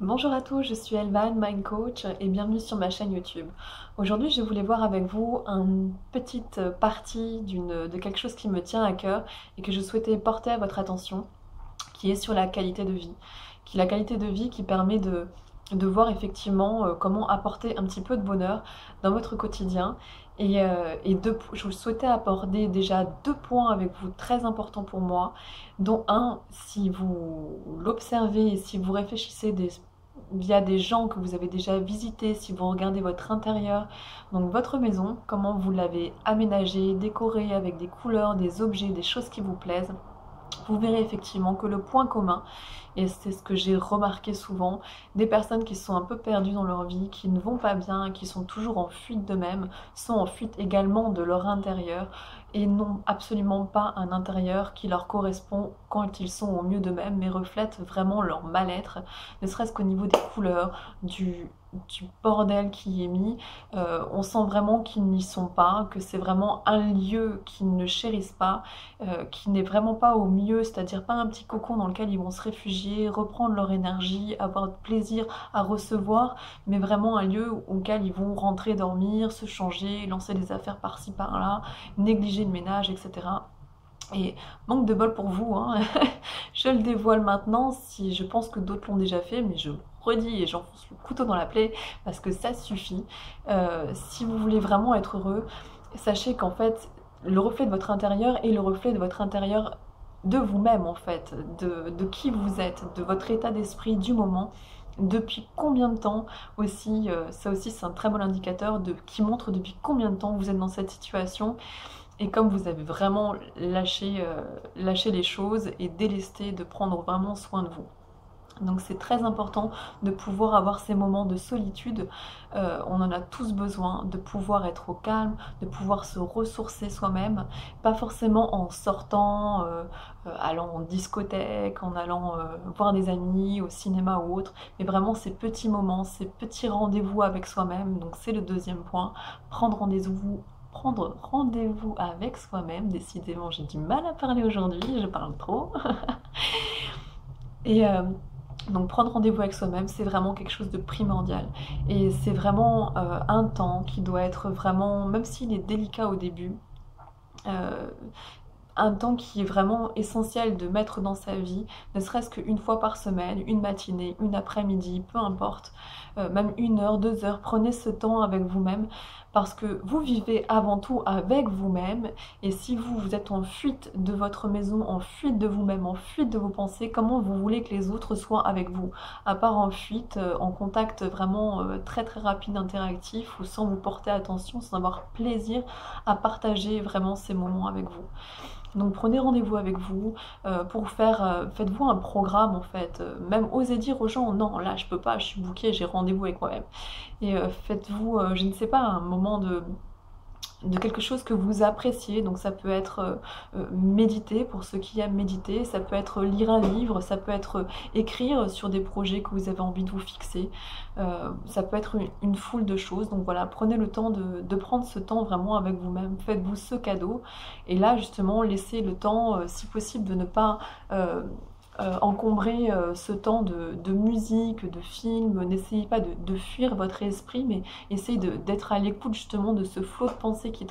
Bonjour à tous, je suis Elvan, Mind Coach et bienvenue sur ma chaîne YouTube. Aujourd'hui, je voulais voir avec vous une petite partie de quelque chose qui me tient à cœur et que je souhaitais porter à votre attention, qui est sur la qualité de vie. Qui est la qualité de vie qui permet de voir effectivement comment apporter un petit peu de bonheur dans votre quotidien. Je souhaitais aborder déjà deux points avec vous très importants pour moi, dont un, si vous l'observez et si vous réfléchissez via des gens que vous avez déjà visités, si vous regardez votre intérieur, donc votre maison, comment vous l'avez aménagée, décorée avec des couleurs, des objets, des choses qui vous plaisent, vous verrez effectivement que le point commun, et c'est ce que j'ai remarqué souvent, des personnes qui sont un peu perdues dans leur vie, qui ne vont pas bien, qui sont toujours en fuite d'eux-mêmes, sont en fuite également de leur intérieur et n'ont absolument pas un intérieur qui leur correspond quand ils sont au mieux d'eux-mêmes, mais reflète vraiment leur mal-être, ne serait-ce qu'au niveau des couleurs, du bordel qui y est mis. On sent vraiment qu'ils n'y sont pas, que c'est vraiment un lieu qu'ils ne chérissent pas, qui n'est vraiment pas au mieux, c'est-à-dire pas un petit cocon dans lequel ils vont se réfugier, reprendre leur énergie, avoir plaisir à recevoir, mais vraiment un lieu auquel ils vont rentrer, dormir, se changer, lancer des affaires par-ci par-là, négliger le ménage, etc. Et manque de bol pour vous, hein. Je le dévoile maintenant, si je pense que d'autres l'ont déjà fait, mais je le redis et j'enfonce le couteau dans la plaie parce que ça suffit. Si vous voulez vraiment être heureux, sachez qu'en fait, le reflet de votre intérieur est le reflet de votre intérieur, de vous-même en fait, de qui vous êtes, de votre état d'esprit du moment. Depuis combien de temps aussi, ça aussi c'est un très bon indicateur qui montre depuis combien de temps vous êtes dans cette situation et comme vous avez vraiment lâché les choses et délesté de prendre vraiment soin de vous. Donc c'est très important de pouvoir avoir ces moments de solitude, on en a tous besoin, de pouvoir être au calme, de pouvoir se ressourcer soi-même, pas forcément en sortant, allant en discothèque, en allant voir des amis, au cinéma ou autre, mais vraiment ces petits moments, ces petits rendez-vous avec soi-même, donc c'est le deuxième point, prendre rendez-vous avec soi-même, décidément j'ai du mal à parler aujourd'hui, je parle trop, et donc prendre rendez-vous avec soi-même, c'est vraiment quelque chose de primordial. Et c'est vraiment un temps qui doit être vraiment, même s'il est délicat au début, euh, un temps qui est vraiment essentiel de mettre dans sa vie, ne serait-ce qu'une fois par semaine, une matinée, une après-midi, peu importe, même 1 heure, 2 heures, prenez ce temps avec vous-même parce que vous vivez avant tout avec vous-même et si vous êtes en fuite de votre maison, en fuite de vous-même, en fuite de vos pensées, comment vous voulez que les autres soient avec vous? À part en fuite, en contact vraiment très très rapide, interactif ou sans vous porter attention, sans avoir plaisir à partager vraiment ces moments avec vous. Donc prenez rendez-vous avec vous pour faites-vous un programme en fait. Même osez dire aux gens, non là je peux pas, je suis bookée, j'ai rendez-vous avec moi-même. Et faites-vous, je ne sais pas, un moment de quelque chose que vous appréciez. Donc ça peut être méditer pour ceux qui aiment méditer, ça peut être lire un livre, ça peut être écrire sur des projets que vous avez envie de vous fixer, ça peut être une foule de choses. Donc voilà, prenez le temps de prendre ce temps vraiment avec vous-même, faites-vous ce cadeau et là justement laissez le temps si possible de ne pas encombrer ce temps de musique, de film, n'essayez pas de fuir votre esprit, mais essayez d'être à l'écoute justement de ce flot de pensée qui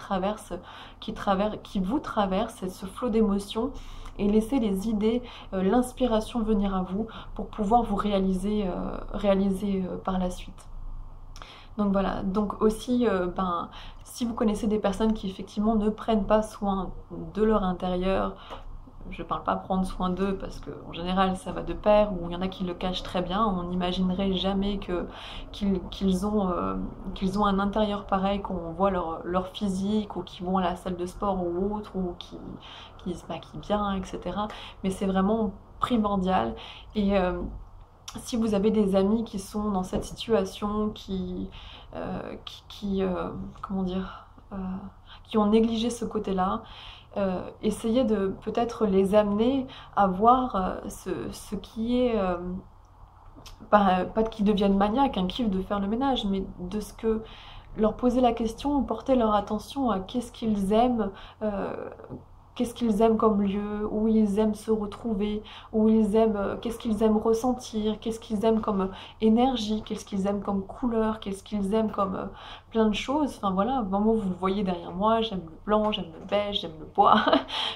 vous traverse, ce flot d'émotions, et laissez les idées, l'inspiration venir à vous pour pouvoir vous réaliser par la suite. Donc voilà, donc aussi, si vous connaissez des personnes qui effectivement ne prennent pas soin de leur intérieur, je parle pas prendre soin d'eux parce qu'en général ça va de pair, ou il y en a qui le cachent très bien, on n'imaginerait jamais qu'ils ont un intérieur pareil, qu'on voit leur physique, ou qui vont à la salle de sport ou autre, ou qui se maquillent bien, etc. Mais c'est vraiment primordial. Et si vous avez des amis qui sont dans cette situation, comment dire, qui ont négligé ce côté-là, essayez de peut-être les amener à voir ce qui est, pas qu'ils deviennent maniaques, un kiff de faire le ménage, mais de ce que leur poser la question, porter leur attention à qu'est-ce qu'ils aiment, qu'est-ce qu'ils aiment comme lieu, où ils aiment se retrouver, où ils aiment, qu'est-ce qu'ils aiment ressentir, qu'est-ce qu'ils aiment comme énergie, qu'est-ce qu'ils aiment comme couleur, qu'est-ce qu'ils aiment comme plein de choses. Enfin voilà, vraiment vous le voyez derrière moi, j'aime le blanc, j'aime le beige, j'aime le bois.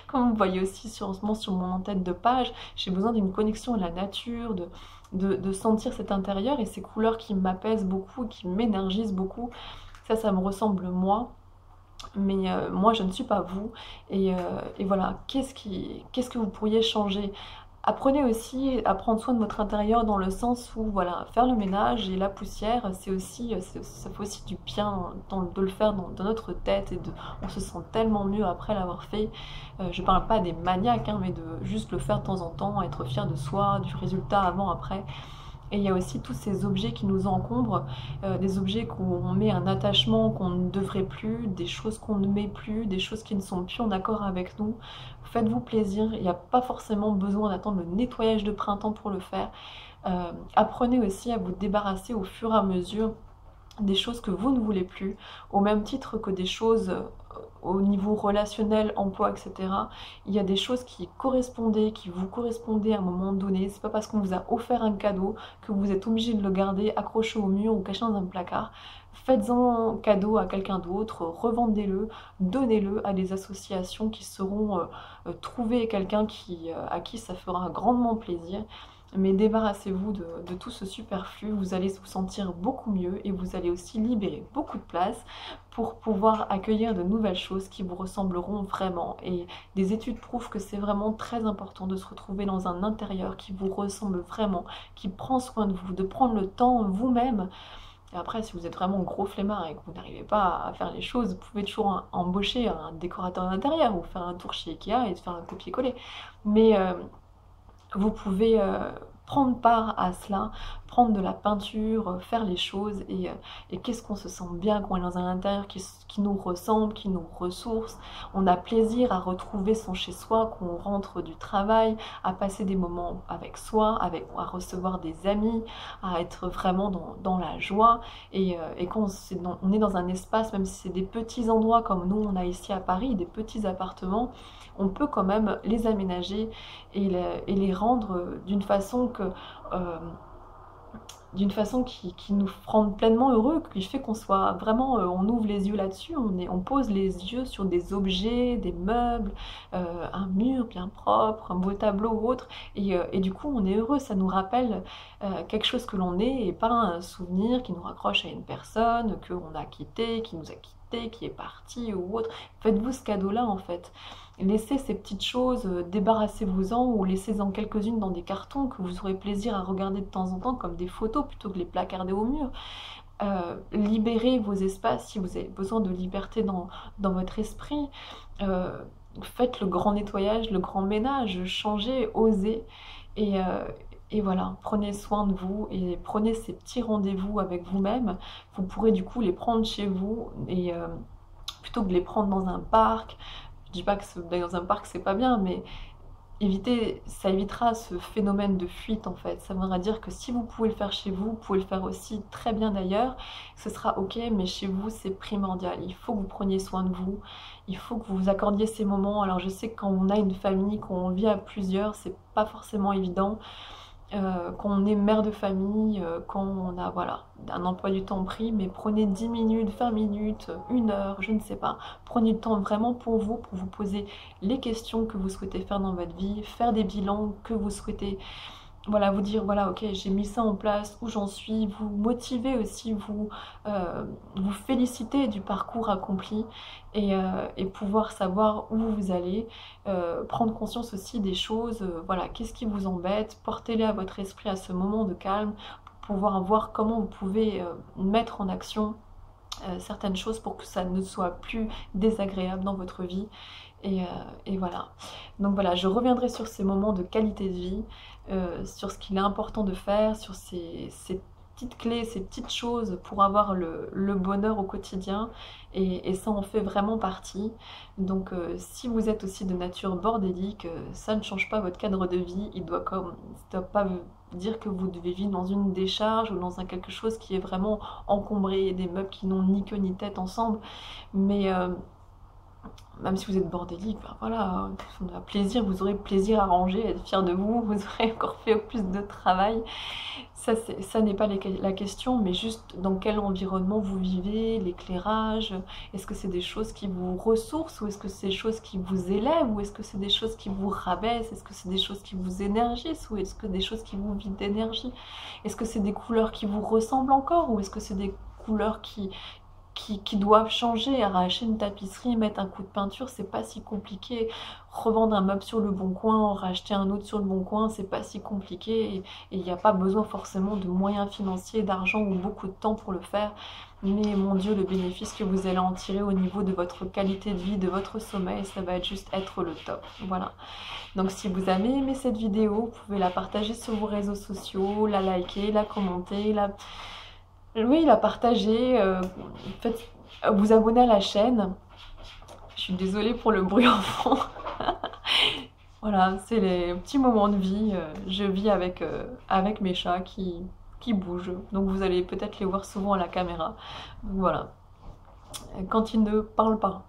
Comme vous voyez aussi sur mon en-tête de page, j'ai besoin d'une connexion à la nature, de sentir cet intérieur et ces couleurs qui m'apaisent beaucoup, qui m'énergisent beaucoup. Ça me ressemble moi. Mais moi je ne suis pas vous et voilà, qu'est-ce que vous pourriez changer? Apprenez aussi à prendre soin de votre intérieur dans le sens où voilà, faire le ménage et la poussière, c'est aussi, ça fait aussi du bien de le faire dans notre tête on se sent tellement mieux après l'avoir fait. Je parle pas des maniaques, hein, mais de juste le faire de temps en temps, être fier de soi, du résultat avant, après. Et il y a aussi tous ces objets qui nous encombrent, des objets qu'on met un attachement qu'on ne devrait plus, des choses qu'on ne met plus, des choses qui ne sont plus en accord avec nous. Faites-vous plaisir, il n'y a pas forcément besoin d'attendre le nettoyage de printemps pour le faire. Apprenez aussi à vous débarrasser au fur et à mesure des choses que vous ne voulez plus, au même titre que des choses au niveau relationnel, emploi, etc. Il y a des choses qui correspondaient, qui vous correspondaient à un moment donné. C'est pas parce qu'on vous a offert un cadeau que vous êtes obligé de le garder accroché au mur ou caché dans un placard. Faites-en cadeau à quelqu'un d'autre, revendez-le, donnez-le à des associations qui sauront trouver quelqu'un à qui ça fera grandement plaisir. Mais débarrassez-vous de tout ce superflu, vous allez vous sentir beaucoup mieux et vous allez aussi libérer beaucoup de place pour pouvoir accueillir de nouvelles choses qui vous ressembleront vraiment. Et des études prouvent que c'est vraiment très important de se retrouver dans un intérieur qui vous ressemble vraiment, qui prend soin de vous, de prendre le temps vous-même. Et après, si vous êtes vraiment gros flemmard et que vous n'arrivez pas à faire les choses, vous pouvez toujours embaucher un décorateur d'intérieur ou faire un tour chez Ikea et se faire un copier-coller. Mais vous pouvez prendre part à cela, prendre de la peinture, faire les choses et qu'est-ce qu'on se sent bien quand on est dans un intérieur qui nous ressemble, qui nous ressource. On a plaisir à retrouver son chez-soi, qu'on rentre du travail, à passer des moments avec soi, à recevoir des amis, à être vraiment dans la joie. Et quand on est dans un espace, même si c'est des petits endroits comme nous on a ici à Paris, des petits appartements, on peut quand même les aménager et les rendre euh, d'une façon qui nous rende pleinement heureux, qui fait qu'on soit vraiment, on ouvre les yeux là-dessus, on pose les yeux sur des objets, des meubles, un mur bien propre, un beau tableau ou autre, et du coup on est heureux, ça nous rappelle quelque chose que l'on est et pas un souvenir qui nous raccroche à une personne qu'on a quitté, qui nous a quitté, qui est parti ou autre. Faites-vous ce cadeau-là en fait. Laissez ces petites choses, débarrassez-vous-en ou laissez-en quelques-unes dans des cartons que vous aurez plaisir à regarder de temps en temps comme des photos plutôt que les placarder au mur. Libérez vos espaces si vous avez besoin de liberté dans votre esprit. Euh, Faites le grand nettoyage, le grand ménage, changez, osez et, et voilà, prenez soin de vous et prenez ces petits rendez-vous avec vous-même. Vous pourrez du coup les prendre chez vous et plutôt que de les prendre dans un parc. Je dis pas que d'aller dans un parc c'est pas bien, mais ça évitera ce phénomène de fuite en fait. Ça voudra dire que si vous pouvez le faire chez vous, vous pouvez le faire aussi très bien d'ailleurs. Ce sera ok, mais chez vous c'est primordial. Il faut que vous preniez soin de vous. Il faut que vous vous accordiez ces moments. Alors je sais que quand on a une famille, quand on vit à plusieurs, c'est pas forcément évident. Quand on est mère de famille, quand on a voilà, un emploi du temps pris, mais prenez 10 minutes, 20 minutes, 1 heure, je ne sais pas. Prenez le temps vraiment pour vous poser les questions que vous souhaitez faire dans votre vie, faire des bilans que vous souhaitez, voilà, vous dire voilà, ok, j'ai mis ça en place, où j'en suis, vous motiver aussi, vous féliciter du parcours accompli et pouvoir savoir où vous allez, prendre conscience aussi des choses, voilà, qu'est-ce qui vous embête, portez-les à votre esprit à ce moment de calme pour pouvoir voir comment vous pouvez mettre en action certaines choses pour que ça ne soit plus désagréable dans votre vie. Et, euh, et voilà. Donc voilà, je reviendrai sur ces moments de qualité de vie, sur ce qu'il est important de faire, sur ces petites clés, ces petites choses pour avoir le bonheur au quotidien. Et ça en fait vraiment partie. Donc si vous êtes aussi de nature bordélique, ça ne change pas votre cadre de vie. Ça doit pas dire que vous devez vivre dans une décharge ou dans quelque chose qui est vraiment encombré, des meubles qui n'ont ni queue ni tête ensemble. Mais Même si vous êtes bordélique, ben voilà, on a plaisir, vous aurez plaisir à ranger, à être fier de vous, vous aurez encore fait plus de travail. Ça n'est pas la question, mais juste dans quel environnement vous vivez, l'éclairage, est-ce que c'est des choses qui vous ressourcent, ou est-ce que c'est des choses qui vous élèvent, ou est-ce que c'est des choses qui vous rabaissent, est-ce que c'est des choses qui vous énergisent, ou est-ce que des choses qui vous vident d'énergie, est-ce que c'est des couleurs qui vous ressemblent encore, ou est-ce que c'est des couleurs qui doivent changer. Arracher une tapisserie, mettre un coup de peinture, c'est pas si compliqué. Revendre un meuble sur le bon coin, en racheter un autre sur le bon coin, c'est pas si compliqué. Et il n'y a pas besoin forcément de moyens financiers, d'argent ou beaucoup de temps pour le faire. Mais mon Dieu, le bénéfice que vous allez en tirer au niveau de votre qualité de vie, de votre sommeil, ça va juste être le top. Voilà. Donc si vous avez aimé cette vidéo, vous pouvez la partager sur vos réseaux sociaux, la liker, la commenter, la partager, faites, vous abonner à la chaîne. Je suis désolée pour le bruit en fond. Voilà, c'est les petits moments de vie. Je vis avec mes chats qui bougent. Donc vous allez peut-être les voir souvent à la caméra. Donc voilà, quand ils ne parlent pas.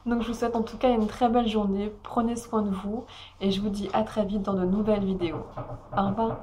Donc je vous souhaite en tout cas une très belle journée. Prenez soin de vous et je vous dis à très vite dans de nouvelles vidéos. Au revoir.